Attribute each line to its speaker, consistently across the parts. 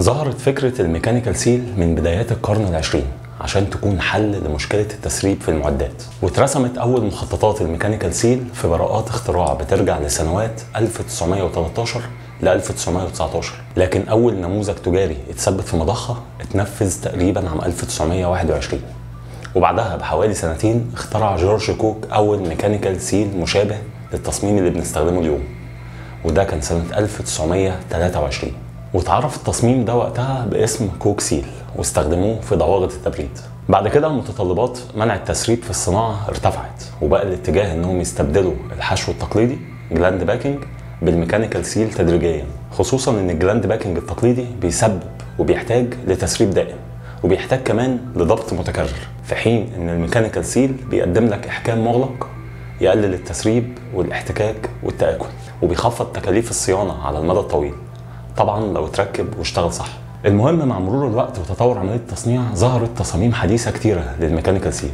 Speaker 1: ظهرت فكرة الميكانيكال سيل من بدايات القرن العشرين عشان تكون حل لمشكلة التسريب في المعدات، واترسمت أول مخططات الميكانيكال سيل في براءات اختراع بترجع لسنوات 1913 ل 1919، لكن أول نموذج تجاري اتثبت في مضخة اتنفذ تقريبا عام 1921، وبعدها بحوالي سنتين اخترع جورج كوك أول ميكانيكال سيل مشابه للتصميم اللي بنستخدمه اليوم، وده كان سنة 1923. واتعرف التصميم ده وقتها باسم كوك سيل واستخدموه في ضوابط التبريد. بعد كده متطلبات منع التسريب في الصناعة ارتفعت، وبقى الاتجاه انهم يستبدلوا الحشو التقليدي جلاند باكينج بالميكانيكال سيل تدريجيا، خصوصا ان الجلاند باكينج التقليدي بيسبب وبيحتاج لتسريب دائم وبيحتاج كمان لضبط متكرر، في حين ان الميكانيكال سيل بيقدم لك احكام مغلق يقلل التسريب والاحتكاك والتآكل، وبيخفض تكاليف الصيانة على المدى الطويل، طبعا لو اتركب واشتغل صح. المهم مع مرور الوقت وتطور عملية التصنيع ظهرت تصاميم حديثة كتيرة للميكانيكال سيل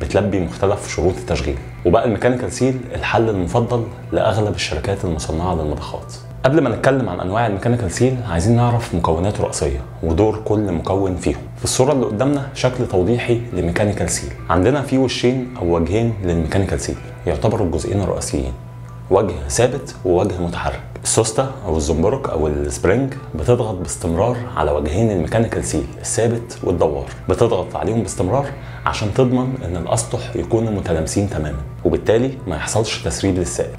Speaker 1: بتلبي مختلف شروط التشغيل، وبقى الميكانيكال سيل الحل المفضل لأغلب الشركات المصنعة للمضخات. قبل ما نتكلم عن أنواع الميكانيكال سيل عايزين نعرف مكوناته الرئيسية ودور كل مكون فيهم. في الصورة اللي قدامنا شكل توضيحي لميكانيكال سيل. عندنا فيه وشين أو وجهين للميكانيكال سيل يعتبروا الجزئين الرئيسيين، وجه ثابت ووجه متحرك. السوسته او الزنبرك او السبرينج بتضغط باستمرار على وجهين الميكانيكال سيل الثابت والدوار، بتضغط عليهم باستمرار عشان تضمن ان الاسطح يكونوا متلامسين تماما، وبالتالي ما يحصلش تسريب للسائل.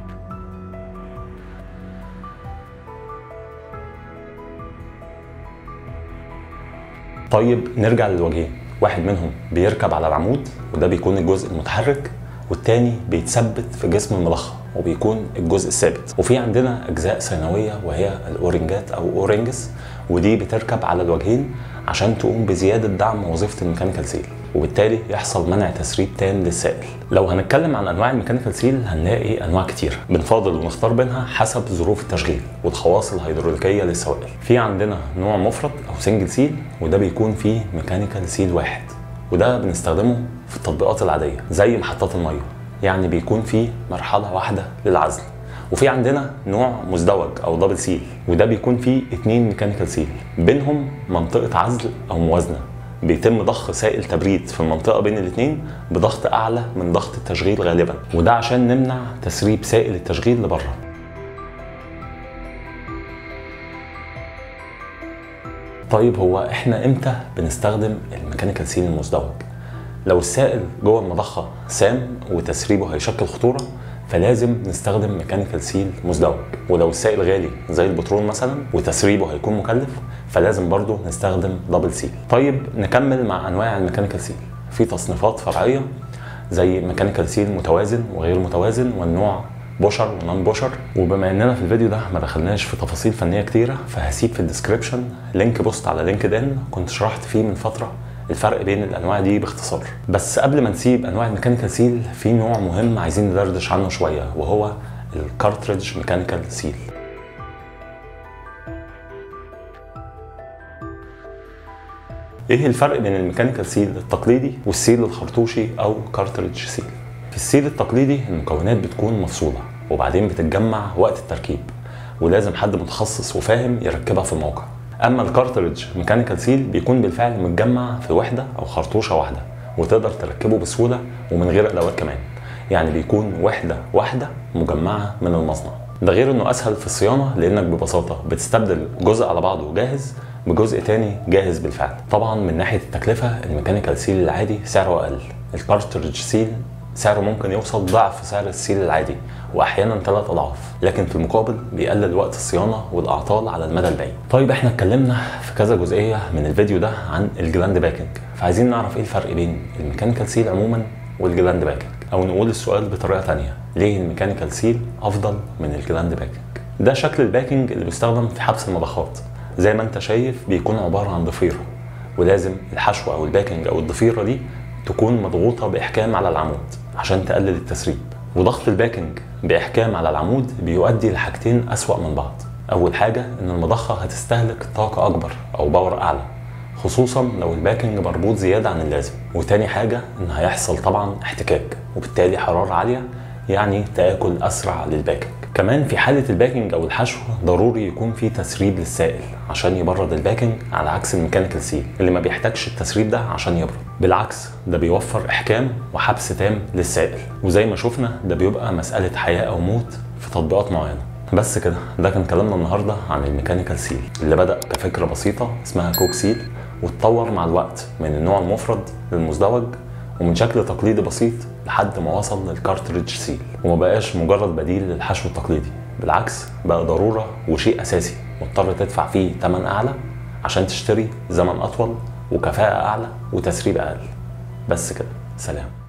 Speaker 1: طيب نرجع للوجهين، واحد منهم بيركب على العمود وده بيكون الجزء المتحرك، والتاني بيتثبت في جسم المضخه وبيكون الجزء الثابت. وفي عندنا اجزاء ثانويه وهي الاورنجات او اورنجز، ودي بتركب على الوجهين عشان تقوم بزياده دعم وظيفه الميكانيكال سيل، وبالتالي يحصل منع تسريب تام للسائل. لو هنتكلم عن انواع الميكانيكال سيل هنلاقي انواع كتير بنفضل ونختار بينها حسب ظروف التشغيل والخواص الهيدروليكيه للسوائل. في عندنا نوع مفرد او سنجل سيل، وده بيكون فيه ميكانيكال سيل واحد، وده بنستخدمه في التطبيقات العاديه زي محطات الميه، يعني بيكون فيه مرحله واحده للعزل. وفي عندنا نوع مزدوج او دبل سيل، وده بيكون فيه 2 ميكانيكال سيل بينهم منطقه عزل او موازنه، بيتم ضخ سائل تبريد في المنطقه بين الاثنين بضغط اعلى من ضغط التشغيل غالبا، وده عشان نمنع تسريب سائل التشغيل لبره. طيب هو احنا امتى بنستخدم الميكانيكال سيل المزدوج؟ لو السائل جوه المضخه سام وتسريبه هيشكل خطوره فلازم نستخدم ميكانيكال سيل مزدوج، ولو السائل غالي زي البترول مثلا وتسريبه هيكون مكلف فلازم برضو نستخدم دبل سيل. طيب نكمل مع انواع الميكانيكال سيل. في تصنيفات فرعيه زي ميكانيكال سيل متوازن وغير متوازن، والنوع بوشر ونون بوشر. وبما اننا في الفيديو ده ما دخلناش في تفاصيل فنيه كتيره فهسيب في الديسكريبشن لينك بوست على لينكد ان كنت شرحت فيه من فتره الفرق بين الانواع دي باختصار. بس قبل ما نسيب انواع الميكانيكال سيل في نوع مهم عايزين ندردش عنه شويه، وهو الكارتريدج ميكانيكال سيل. ايه الفرق بين الميكانيكال سيل التقليدي والسيل الخرطوشي او كارتريدج سيل؟ في السيل التقليدي المكونات بتكون مفصوله وبعدين بتتجمع وقت التركيب، ولازم حد متخصص وفاهم يركبها في الموقع. اما الكارتريدج ميكانيكال سيل بيكون بالفعل متجمع في وحده او خرطوشه واحده وتقدر تركبه بسهوله ومن غير ادوات كمان، يعني بيكون وحده واحده مجمعه من المصنع. ده غير انه اسهل في الصيانه لانك ببساطه بتستبدل جزء على بعضه جاهز بجزء تاني جاهز بالفعل. طبعا من ناحيه التكلفه الميكانيكال سيل العادي سعره اقل، الكارتريدج سيل سعره ممكن يوصل ضعف سعر السيل العادي واحيانا 3 اضعاف، لكن في المقابل بيقلل وقت الصيانه والاعطال على المدى البعيد. طيب احنا اتكلمنا في كذا جزئيه من الفيديو ده عن الجلاند باكينج، فعايزين نعرف ايه الفرق بين الميكانيكال سيل عموما والجلاند باكينج، او نقول السؤال بطريقه ثانيه، ليه الميكانيكال سيل افضل من الجلاند باكينج؟ ده شكل الباكينج اللي بيستخدم في حبس المضخات. زي ما انت شايف بيكون عباره عن ضفيره، ولازم الحشوه او الباكينج او الضفيره دي تكون مضغوطه باحكام على العمود عشان تقلل التسريب. وضغط الباكينج باحكام على العمود بيؤدي لحاجتين اسوأ من بعض. اول حاجه ان المضخه هتستهلك طاقه اكبر او باور اعلى، خصوصا لو الباكينج مربوط زياده عن اللازم. وتاني حاجه ان هيحصل طبعا احتكاك وبالتالي حراره عاليه، يعني تآكل اسرع للباكينج. كمان في حالة الباكنج او الحشو ضروري يكون في تسريب للسائل عشان يبرد الباكنج، على عكس الميكانيكال سيل اللي ما بيحتاجش التسريب ده عشان يبرد. بالعكس ده بيوفر احكام وحبس تام للسائل، وزي ما شفنا ده بيبقى مسألة حياة او موت في تطبيقات معينة. بس كده، ده كان كلامنا النهارده عن الميكانيكال سيل اللي بدأ كفكرة بسيطة اسمها كوك سيل، واتطور مع الوقت من النوع المفرد للمزدوج، ومن شكل تقليدي بسيط لحد ما وصل للكارتريدج سيل، وما بقاش مجرد بديل للحشو التقليدي. بالعكس بقى ضرورة وشيء أساسي مضطر تدفع فيه ثمن أعلى عشان تشتري زمن أطول وكفاءة أعلى وتسريب أقل. بس كده، سلام.